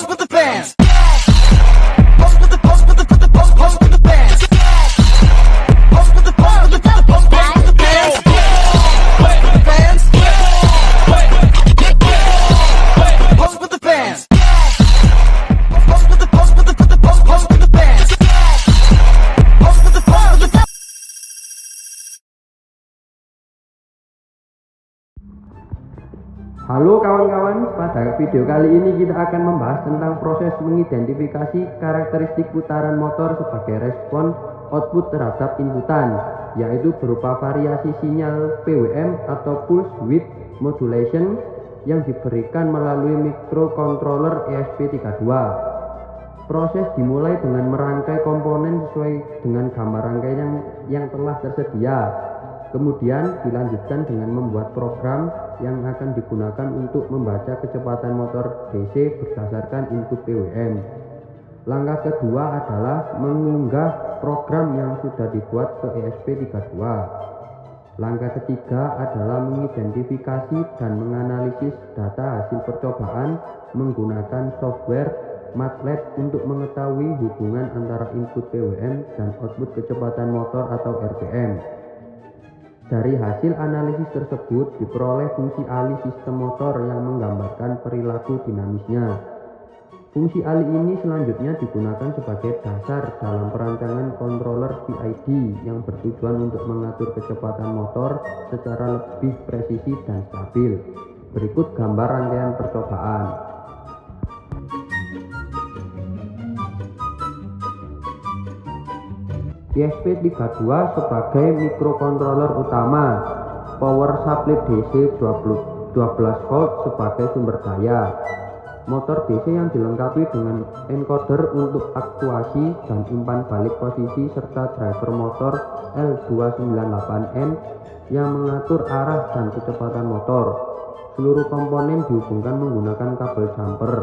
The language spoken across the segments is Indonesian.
pose with the fans. Pose with the pose with the pose with the fans. Pose with the pose with the pose with the fans. Pose with the fans. Pose with the fans. Pose with the pose with the pose with the fans. Pose with the pose with the. Halo kawan-kawan, pada video kali ini kita akan membahas tentang proses mengidentifikasi karakteristik putaran motor sebagai respon output terhadap inputan, yaitu berupa variasi sinyal PWM atau pulse width modulation yang diberikan melalui microcontroller ESP32. Proses dimulai dengan merangkai komponen sesuai dengan gambar rangkaian yang telah tersedia. Kemudian dilanjutkan dengan membuat program yang akan digunakan untuk membaca kecepatan motor DC berdasarkan input PWM. Langkah kedua adalah mengunggah program yang sudah dibuat ke ESP32. Langkah ketiga adalah mengidentifikasi dan menganalisis data hasil percobaan menggunakan software MATLAB untuk mengetahui hubungan antara input PWM dan output kecepatan motor atau RPM. Dari hasil analisis tersebut diperoleh fungsi alih sistem motor yang menggambarkan perilaku dinamisnya. Fungsi alih ini selanjutnya digunakan sebagai dasar dalam perancangan controller PID yang bertujuan untuk mengatur kecepatan motor secara lebih presisi dan stabil. Berikut gambar rangkaian percobaan. ESP32 sebagai microcontroller utama, power supply DC 12 volt sebagai sumber daya, motor DC yang dilengkapi dengan encoder untuk aktuasi dan umpan balik posisi serta driver motor L298N yang mengatur arah dan kecepatan motor. Seluruh komponen dihubungkan menggunakan kabel jumper.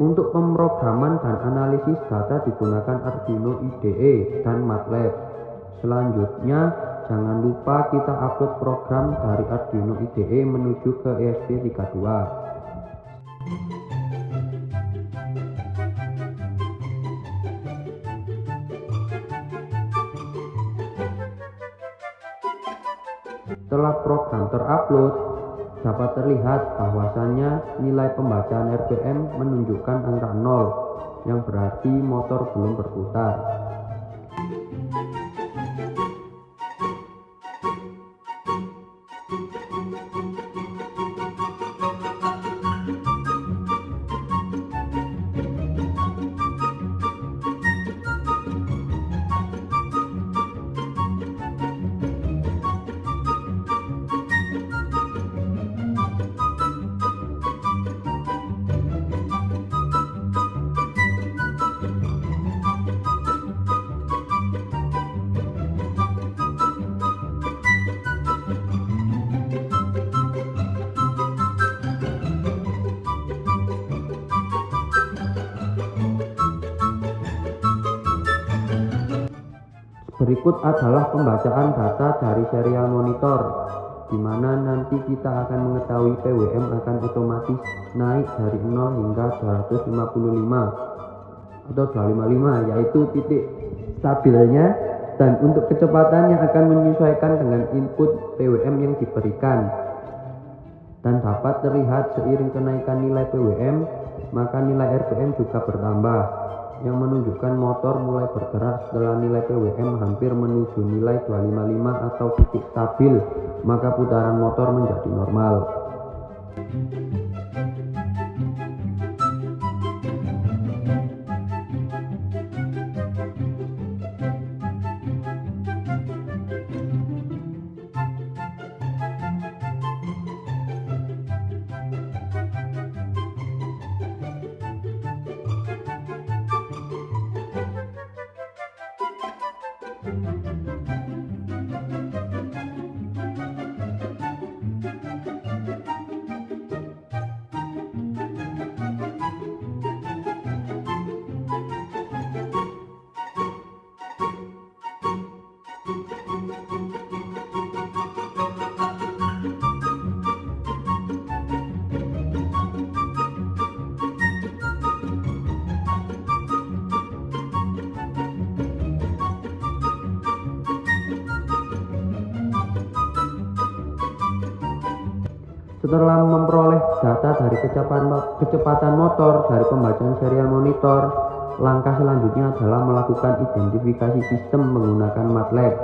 Untuk pemrograman dan analisis data digunakan Arduino IDE dan MATLAB. Selanjutnya, jangan lupa kita upload program dari Arduino IDE menuju ke ESP32. Setelah program terupload, dapat terlihat bahwasannya nilai pembacaan RPM menunjukkan angka 0, yang berarti motor belum berputar. Berikut adalah pembacaan data dari serial monitor, di mana nanti kita akan mengetahui PWM akan otomatis naik dari 0 hingga 255 atau 255, yaitu titik stabilnya, dan untuk kecepatan yang akan menyesuaikan dengan input PWM yang diberikan. Dan dapat terlihat seiring kenaikan nilai PWM, maka nilai RPM juga bertambah, yang menunjukkan motor mulai bergerak setelah nilai PWM hampir menuju nilai 255 atau titik stabil, maka putaran motor menjadi normal. Setelah memperoleh data dari kecepatan motor dari pembacaan serial monitor, langkah selanjutnya adalah melakukan identifikasi sistem menggunakan MATLAB.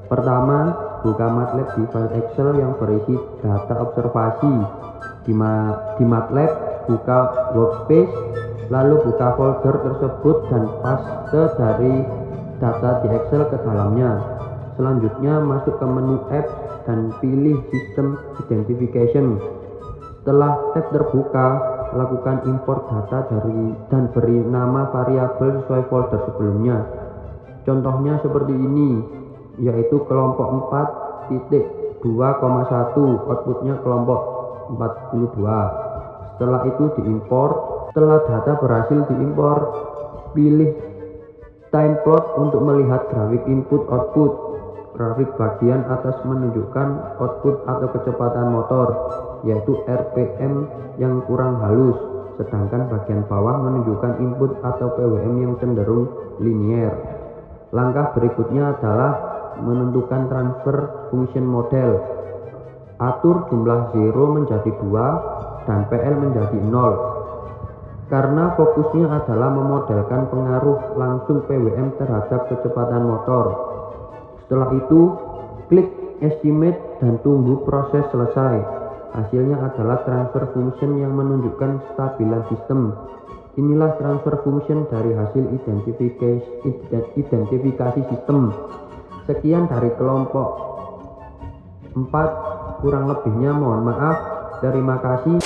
Pertama, buka MATLAB di file Excel yang berisi data observasi. Di MATLAB, buka workspace, lalu buka folder tersebut dan paste dari data di Excel ke dalamnya. Selanjutnya, masuk ke menu Apps dan pilih System Identification. Setelah tab terbuka, lakukan import data dan beri nama variabel sesuai folder sebelumnya. Contohnya seperti ini, yaitu kelompok 4.2,1, outputnya kelompok 42. Setelah itu diimpor. Setelah data berhasil diimpor, pilih time plot untuk melihat grafik input output. Grafik bagian atas menunjukkan output atau kecepatan motor, yaitu RPM yang kurang halus, sedangkan bagian bawah menunjukkan input atau PWM yang cenderung linier. Langkah berikutnya adalah menentukan transfer function model. Atur jumlah 0 menjadi 2 dan PL menjadi 0. Karena fokusnya adalah memodelkan pengaruh langsung PWM terhadap kecepatan motor. Setelah itu, klik estimate dan tunggu proses selesai. Hasilnya adalah transfer function yang menunjukkan stabilan sistem. Inilah transfer function dari hasil identifikasi sistem. Sekian dari kelompok 4, kurang lebihnya mohon maaf. Terima kasih.